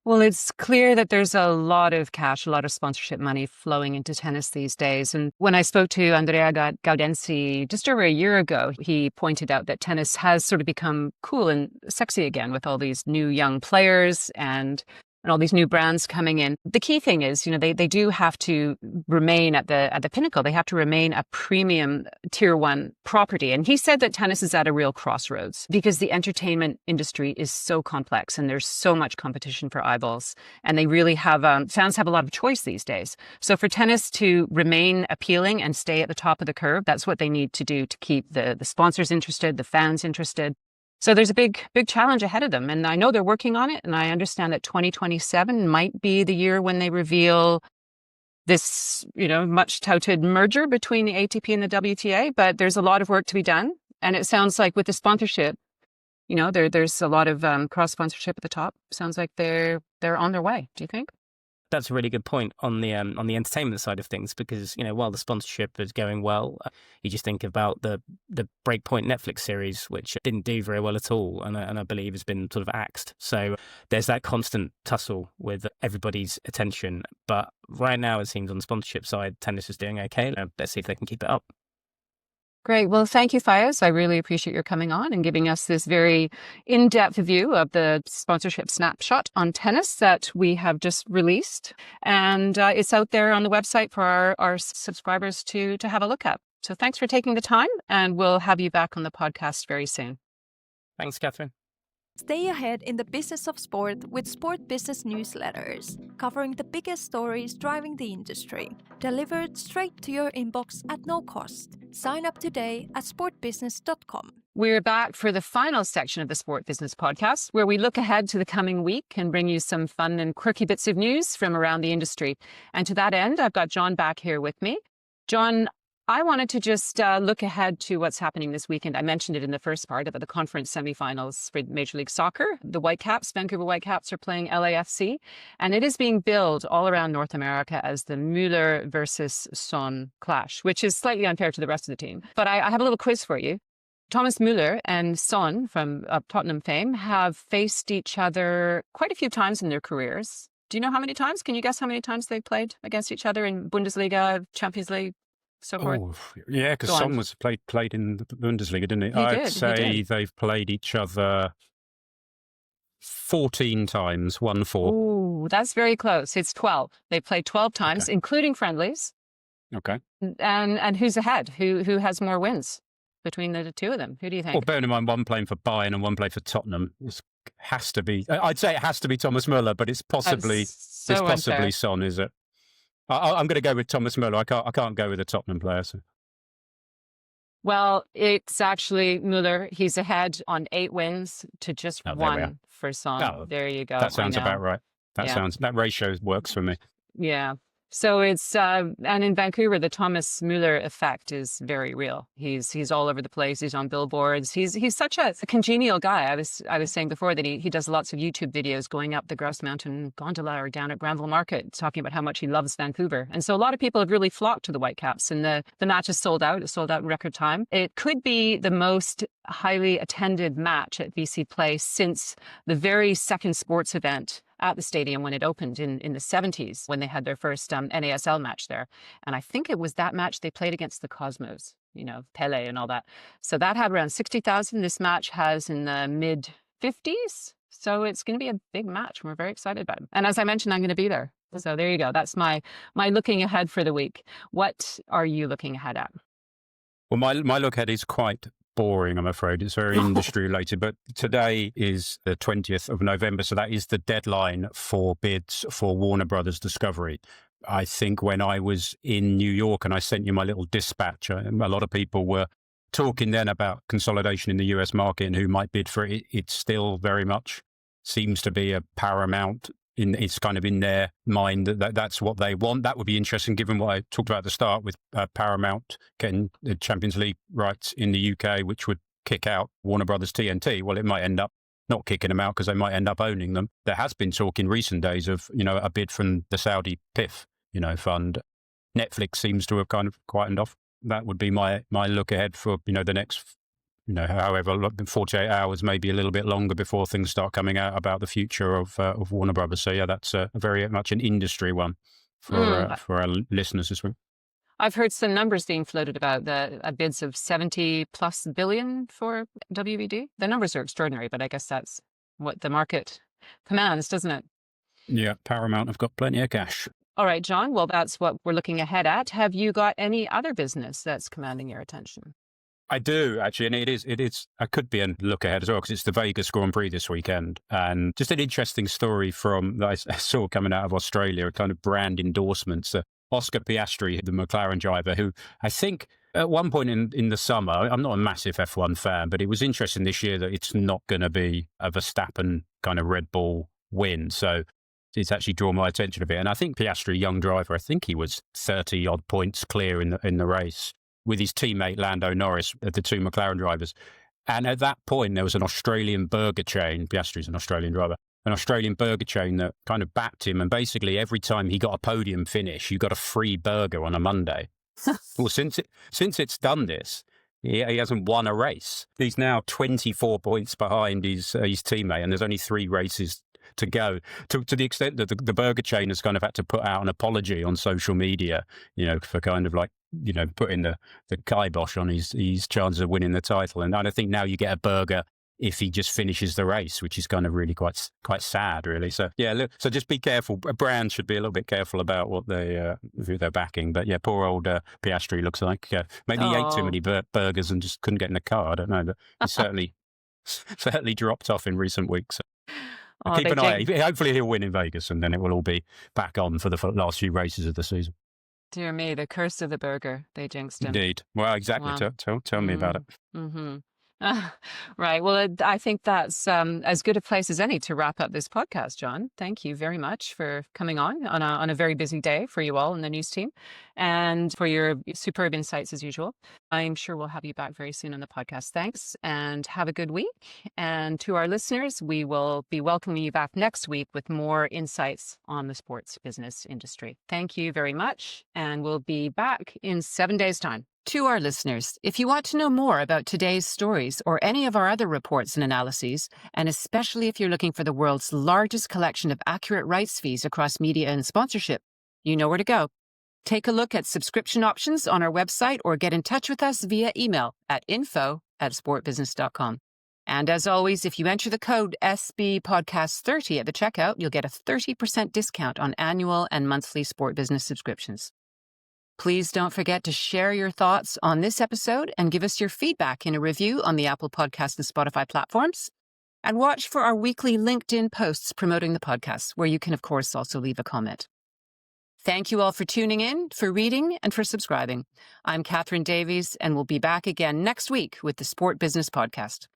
[SPEAKER 6] Well, it's clear that there's a lot of cash, a lot of sponsorship money flowing into tennis these days. And when I spoke to Andrea Gaudenzi just over a year ago, he pointed out that tennis has sort of become cool and sexy again with all these new young players. And and all these new brands coming in. The key thing is, they do have to remain at the pinnacle. They have to remain a premium tier one property. And he said that tennis is at a real crossroads because the entertainment industry is so complex and there's so much competition for eyeballs. And they really have, fans have a lot of choice these days. So for tennis to remain appealing and stay at the top of the curve, that's what they need to do to keep the sponsors interested, the fans interested. So there's a big challenge ahead of them. And I know they're working on it. And I understand that 2027 might be the year when they reveal this, much touted merger between the ATP and the WTA. But there's a lot of work to be done. And it sounds like with the sponsorship, there's a lot of cross sponsorship at the top. Sounds like they're on their way. Do you think?
[SPEAKER 5] That's a really good point on the entertainment side of things, because while the sponsorship is going well, you just think about the Breakpoint Netflix series, which didn't do very well at all, and I believe has been sort of axed. So there's that constant tussle with everybody's attention. But right now, it seems on the sponsorship side, tennis is doing okay. Let's see if they can keep it up.
[SPEAKER 6] Great. Well, thank you, Fayez. I really appreciate your coming on and giving us this very in-depth view of the sponsorship snapshot on tennis that we have just released. And it's out there on the website for our subscribers to have a look at. So thanks for taking the time, and we'll have you back on the podcast very soon.
[SPEAKER 5] Thanks, Catherine.
[SPEAKER 4] Stay ahead in the business of sport with Sport Business newsletters, covering the biggest stories driving the industry, delivered straight to your inbox at no cost. Sign up today at sportbusiness.com.
[SPEAKER 6] We're back for the final section of the Sport Business Podcast, where we look ahead to the coming week and bring you some fun and quirky bits of news from around the industry. And to that end, I've got John back here with me. John, I wanted to just look ahead to what's happening this weekend. I mentioned it in the first part about the conference semifinals for Major League Soccer. The Whitecaps, Vancouver Whitecaps, are playing LAFC, and it is being billed all around North America as the Müller versus Son clash, which is slightly unfair to the rest of the team. But I have a little quiz for you. Thomas Müller and Son from Tottenham fame have faced each other quite a few times in their careers. Do you know how many times? Can you guess how many times they've played against each other in Bundesliga, Champions League? So
[SPEAKER 3] yeah, because Son was played in the Bundesliga, didn't he? I'd say they've played each other 14 times, 1-4.
[SPEAKER 6] Oh, that's very close. It's 12. They played 12 times, including friendlies.
[SPEAKER 3] Okay.
[SPEAKER 6] And who's ahead? Who has more wins between the two of them? Who do you think?
[SPEAKER 3] Well, bearing in mind one playing for Bayern and one playing for Tottenham, it has to be. I'd say it has to be Thomas Müller, but it's possibly Son, is it? I'm going to go with Thomas Müller. I can't go with a Tottenham player. So.
[SPEAKER 6] Well, it's actually Müller. He's ahead on 8 wins to just 1 for Son. Oh, there you go.
[SPEAKER 3] That sounds about right. That ratio works for me.
[SPEAKER 6] Yeah. So it's and in Vancouver, the Thomas Müller effect is very real. He's all over the place. He's on billboards. He's such a congenial guy. I was saying before that he does lots of YouTube videos going up the Grouse Mountain Gondola or down at Granville Market, talking about how much he loves Vancouver. And so a lot of people have really flocked to the Whitecaps, and the match is sold out. It's sold out in record time. It could be the most highly attended match at BC Place since the very second sports event at the stadium when it opened in the 70s, when they had their first NASL match there. And I think it was that match they played against the Cosmos, Pele and all that. So that had around 60,000. This match has in the mid-50s. So it's going to be a big match. We're very excited about it. And as I mentioned, I'm going to be there. So there you go. That's my looking ahead for the week. What are you looking ahead at?
[SPEAKER 3] Well, my look ahead is quite boring, I'm afraid. It's very industry related, but today is the 20th of November, so that is the deadline for bids for Warner Brothers Discovery. I think when I was in New York and I sent you my little dispatch, a lot of people were talking then about consolidation in the US market and who might bid for it. It still very much seems to be a Paramount. It's kind of in their mind that that's what they want. That would be interesting, given what I talked about at the start with Paramount getting the Champions League rights in the UK, which would kick out Warner Brothers TNT. Well, it might end up not kicking them out because they might end up owning them. There has been talk in recent days of, a bid from the Saudi PIF, fund. Netflix seems to have kind of quietened off. That would be my look ahead for, the next however, 48 hours, maybe a little bit longer before things start coming out about the future of Warner Brothers. So yeah, that's very much an industry one for our listeners this week.
[SPEAKER 6] I've heard some numbers being floated about the bids of 70 plus billion for WBD. The numbers are extraordinary, but I guess that's what the market commands, doesn't it?
[SPEAKER 3] Yeah, Paramount have got plenty of cash.
[SPEAKER 6] All right, John. Well, that's what we're looking ahead at. Have you got any other business that's commanding your attention?
[SPEAKER 3] I do, actually, and it is. I could be a look ahead as well, because it's the Vegas Grand Prix this weekend, and just an interesting story that I saw coming out of Australia, a kind of brand endorsements. Oscar Piastri, the McLaren driver, who I think at one point in the summer, I'm not a massive F1 fan, but it was interesting this year that it's not going to be a Verstappen kind of Red Bull win. So it's actually drawn my attention a bit. And I think Piastri, young driver, I think he was 30 odd points clear in the race, with his teammate Lando Norris, the two McLaren drivers. And at that point, there was an Australian burger chain. Piastri's an Australian driver. An Australian burger chain that kind of backed him. And basically, every time he got a podium finish, you got a free burger on a Monday. Well, since it's done this, he hasn't won a race. He's now 24 points behind his teammate, and there's only 3 races to go, to the extent that the burger chain has kind of had to put out an apology on social media, for kind of like, putting the kibosh on his chances of winning the title. And I think now you get a burger if he just finishes the race, which is kind of really quite sad, really. So yeah, look, so just be careful. A brand should be a little bit careful about what who they're backing. But yeah, poor old Piastri looks like maybe he ate too many burgers and just couldn't get in the car. I don't know, but he certainly dropped off in recent weeks. So. Keep an eye. Hopefully he'll win in Vegas, and then it will all be back on for the last few races of the season.
[SPEAKER 6] Dear me, the curse of the burger. They jinxed him.
[SPEAKER 3] Indeed. Well, exactly.
[SPEAKER 6] Wow.
[SPEAKER 3] Tell me about it.
[SPEAKER 6] Mm-hmm. Right. Well, I think that's as good a place as any to wrap up this podcast, John. Thank you very much for coming on a very busy day for you all in the news team, and for your superb insights as usual. I'm sure we'll have you back very soon on the podcast. Thanks, and have a good week. And to our listeners, we will be welcoming you back next week with more insights on the sports business industry. Thank you very much, and we'll be back in 7 days' time. To our listeners, if you want to know more about today's stories or any of our other reports and analyses, and especially if you're looking for the world's largest collection of accurate rights fees across media and sponsorship, you know where to go. Take a look at subscription options on our website or get in touch with us via email at info@sportbusiness.com. And as always, if you enter the code SBPodcast30 at the checkout, you'll get a 30% discount on annual and monthly Sport Business subscriptions. Please don't forget to share your thoughts on this episode and give us your feedback in a review on the Apple Podcast and Spotify platforms. And watch for our weekly LinkedIn posts promoting the podcast, where you can, of course, also leave a comment. Thank you all for tuning in, for reading, and for subscribing. I'm Catherine Davies, and we'll be back again next week with the Sport Business Podcast.